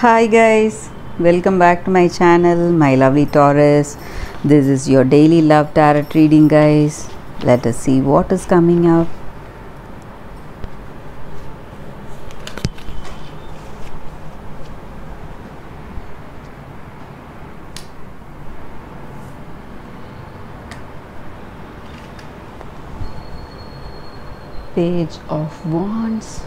Hi guys, welcome back to my channel, my lovely Taurus. This is your daily love tarot reading, guys. Let us see what is coming up. Page of Wands,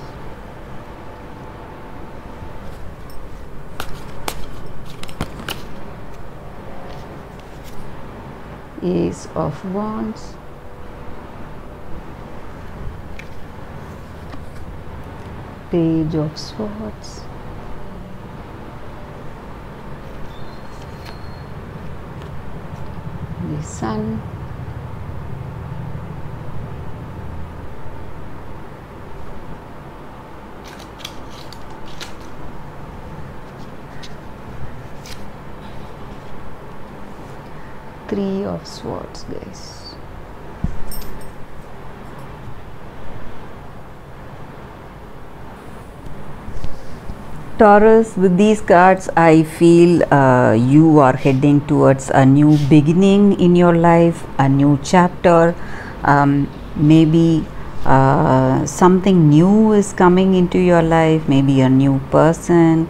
Ace of Wands, Page of Swords, the Sun, Three of Swords, guys. Taurus, with these cards, I feel you are heading towards a new beginning in your life, a new chapter. Maybe something new is coming into your life, maybe a new person,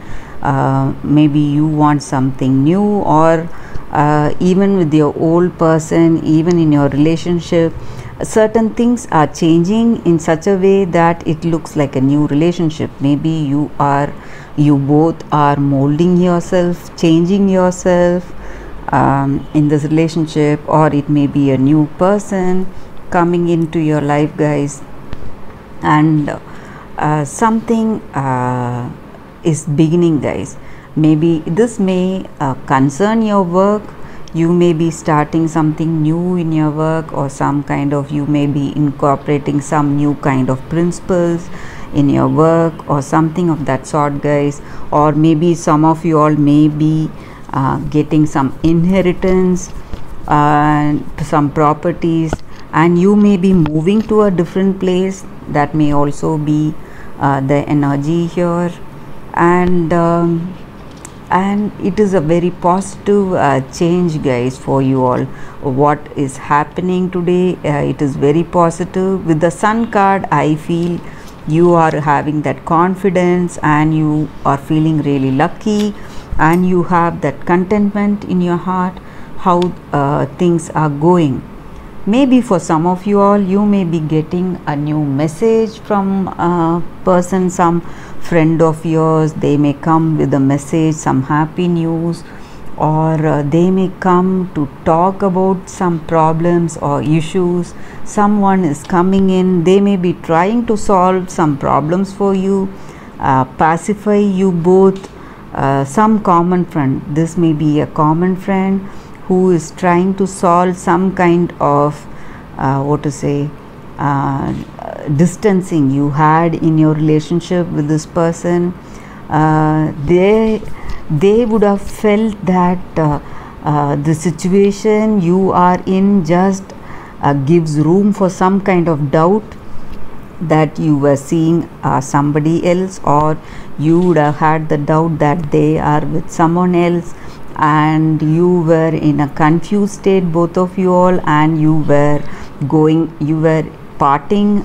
maybe you want something new, or even with your old person, even in your relationship, certain things are changing in such a way that it looks like a new relationship. Maybe you both are molding yourself, changing yourself in this relationship, or it may be a new person coming into your life, guys, and something is beginning, guys. Maybe this may concern your work. You may be starting something new in your work, or some kind of, you may be incorporating some new kind of principles in your work or something of that sort, guys. Or maybe some of you all may be getting some inheritance and some properties, and you may be moving to a different place. That may also be the energy here, and it is a very positive change, guys, for you all. What is happening today, it is very positive. With the Sun card, I feel you are having that confidence, and you are feeling really lucky, and you have that contentment in your heart how things are going. Maybe for some of you all, you may be getting a new message from a person, some friend of yours. They may come with a message, some happy news, or they may come to talk about some problems or issues. Someone is coming in, they may be trying to solve some problems for you, pacify you both. Some common friend, this may be a common friend who is trying to solve some kind of distancing you had in your relationship with this person. They would have felt that the situation you are in just gives room for some kind of doubt, that you were seeing somebody else, or you would have had the doubt that they are with someone else, and you were in a confused state, both of you all, and you were parting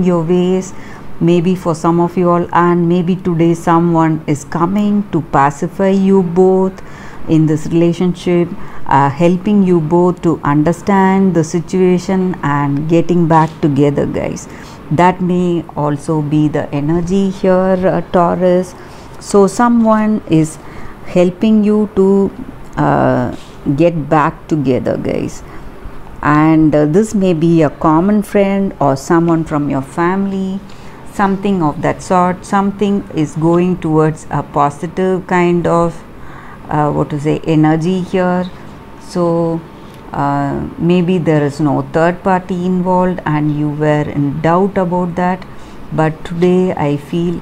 your ways, maybe for some of you all. And maybe today someone is coming to pacify you both in this relationship, helping you both to understand the situation and getting back together, guys. That may also be the energy here, Taurus. So someone is helping you to get back together, guys, and this may be a common friend or someone from your family, something of that sort. Something is going towards a positive kind of energy here. So maybe there is no third party involved, and you were in doubt about that, but today I feel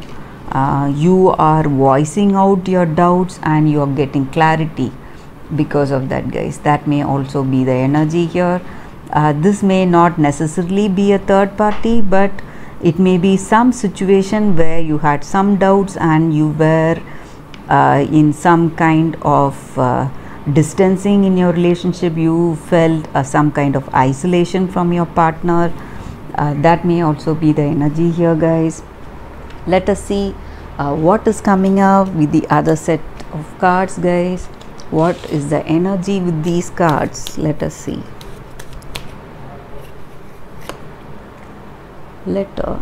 you are voicing out your doubts, and you are getting clarity because of that, guys. That may also be the energy here. This may not necessarily be a third party, but it may be some situation where you had some doubts and you were in some kind of distancing in your relationship. You felt some kind of isolation from your partner. That may also be the energy here, guys. Let us see what is coming up with the other set of cards, guys. What is the energy with these cards? Let us see. Letter.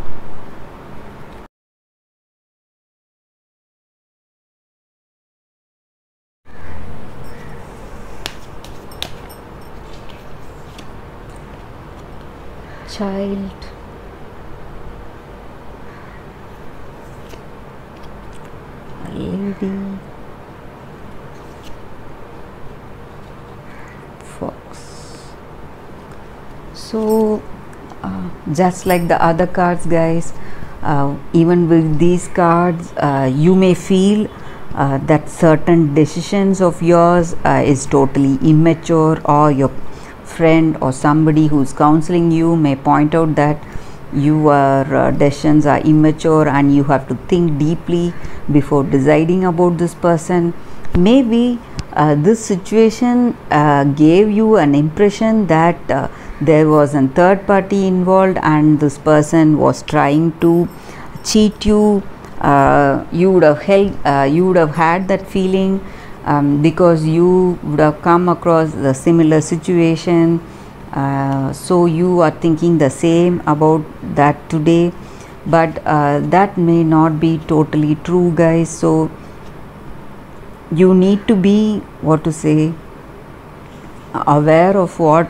Child. Lady. Fox. So just like the other cards, guys, even with these cards, you may feel that certain decisions of yours is totally immature, or your friend or somebody who's counseling you may point out that your decisions are immature and you have to think deeply before deciding about this person. Maybe this situation gave you an impression that there was a third party involved and this person was trying to cheat you. You would have had that feeling because you would have come across the similar situation. So you are thinking the same about that today, but that may not be totally true, guys. So you need to be, what to say, aware of what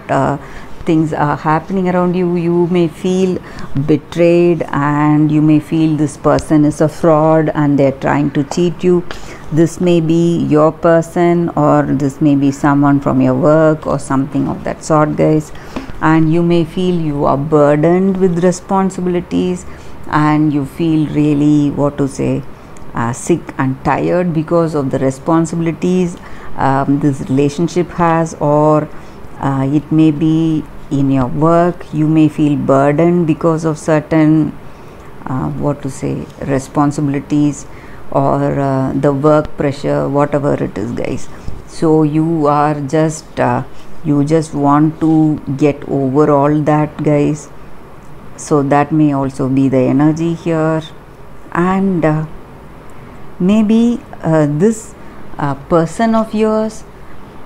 things are happening around you. You may feel betrayed and you may feel this person is a fraud and they're trying to cheat you. This may be your person, or this may be someone from your work or something of that sort, guys. And you may feel you are burdened with responsibilities and you feel really, what to say, sick and tired because of the responsibilities this relationship has, or it may be in your work. You may feel burdened because of certain what to say, responsibilities, or the work pressure, whatever it is, guys. So you are just you just want to get over all that, guys. So that may also be the energy here. And maybe this person of yours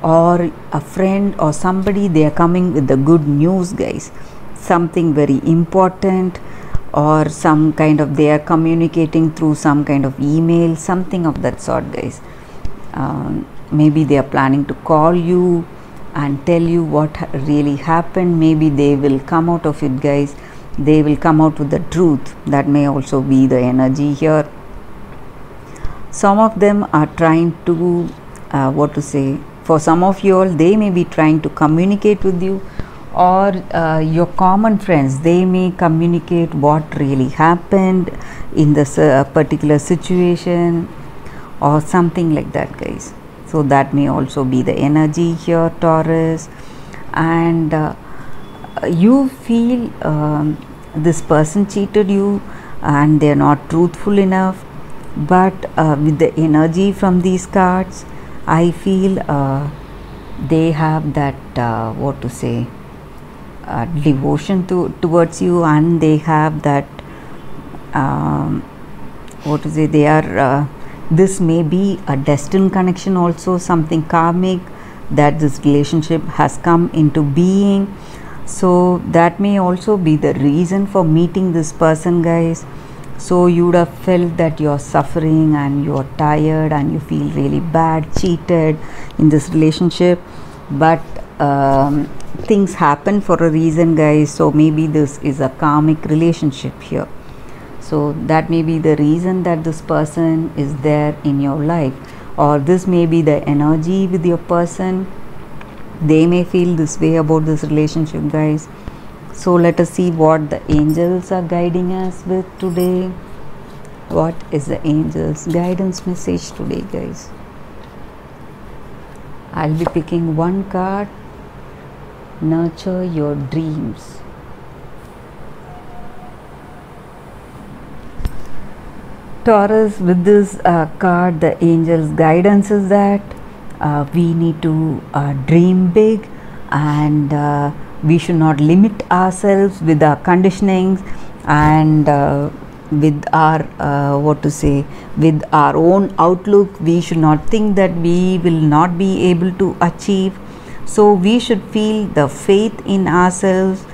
or a friend or somebody, they are coming with the good news, guys, something very important, or some kind of, they are communicating through some kind of email, something of that sort, guys. Maybe they are planning to call you and tell you what really happened. Maybe they will come out of it, guys. They will come out with the truth. That may also be the energy here. Some of them are trying to what to say, for some of you all, they may be trying to communicate with you, or your common friends, they may communicate what really happened in this particular situation or something like that, guys. So that may also be the energy here, Taurus. And you feel this person cheated you and they're not truthful enough, but with the energy from these cards, I feel they have that what to say, devotion towards you, and they have that what to say, they are this may be a destined connection also, something karmic, that this relationship has come into being. So that may also be the reason for meeting this person, guys. So you would have felt that you're suffering and you're tired and you feel really bad, cheated in this relationship, but things happen for a reason, guys. So maybe this is a karmic relationship here. So that may be the reason that this person is there in your life, or this may be the energy with your person. They may feel this way about this relationship, guys. So let us see what the angels are guiding us with today. What is the angels guidance message today, guys? I'll be picking one card. Nurture your dreams. Taurus, with this card, the angel's guidance is that we need to dream big, and we should not limit ourselves with our conditionings, and with our with our own outlook. We should not think that we will not be able to achieve. So we should feel the faith in ourselves,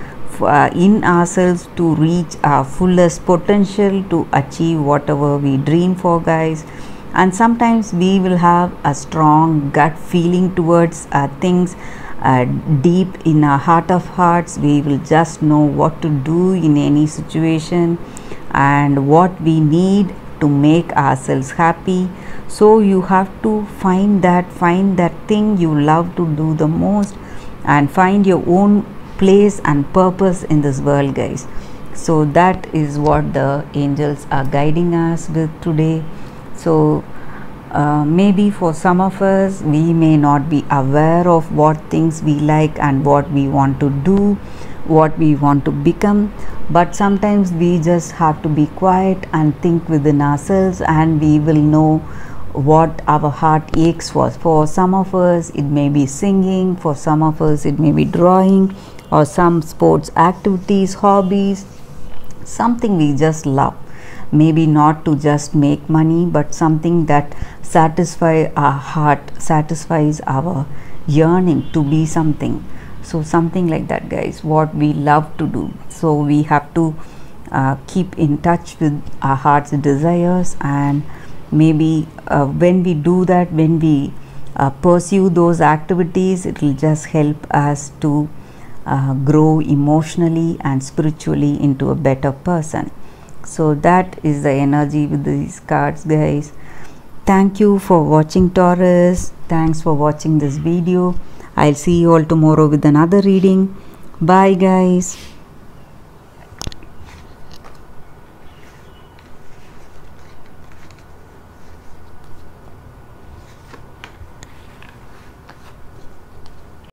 to reach our fullest potential, to achieve whatever we dream for, guys. And sometimes we will have a strong gut feeling towards things. Deep in our heart of hearts, we will just know what to do in any situation and what we need to make ourselves happy. So you have to find that thing you love to do the most, and find your own place and purpose in this world, guys. So that is what the angels are guiding us with today. So maybe for some of us, we may not be aware of what things we like and what we want to do, what we want to become, but sometimes we just have to be quiet and think within ourselves, and we will know what our heart aches for. For some of us it may be singing, for some of us it may be drawing, or some sports activities, hobbies, something we just love. Maybe not to just make money, but something that satisfies our heart, satisfies our yearning to be something. So something like that, guys, what we love to do. So we have to keep in touch with our heart's desires, and maybe when we do that, when we pursue those activities, it will just help us to grow emotionally and spiritually into a better person. So that is the energy with these cards, guys. Thank you for watching, Taurus. Thanks for watching this video. I'll see you all tomorrow with another reading. Bye, guys.